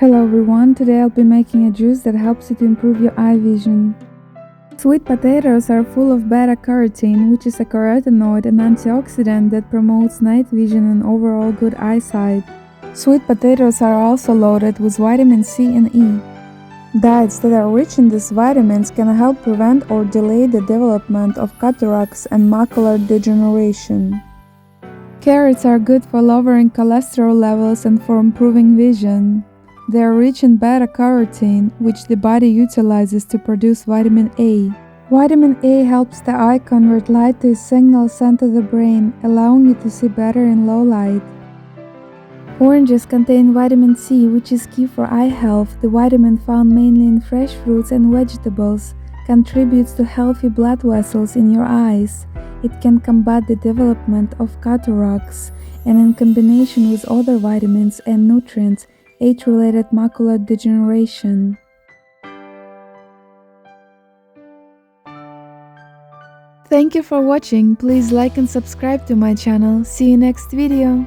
Hello everyone, today I'll be making a juice that helps you to improve your eye vision. Sweet potatoes are full of beta-carotene, which is a carotenoid and antioxidant that promotes night vision and overall good eyesight. Sweet potatoes are also loaded with vitamin C and E. Diets that are rich in these vitamins can help prevent or delay the development of cataracts and macular degeneration. Carrots are good for lowering cholesterol levels and for improving vision. They are rich in beta-carotene, which the body utilizes to produce vitamin A. Vitamin A helps the eye convert light to a signal sent to the brain, allowing you to see better in low light. Oranges contain vitamin C, which is key for eye health. The vitamin found mainly in fresh fruits and vegetables contributes to healthy blood vessels in your eyes. It can combat the development of cataracts, and in combination with other vitamins and nutrients, age-related macular degeneration. Thank you for watching. Please like and subscribe to my channel. See you next video.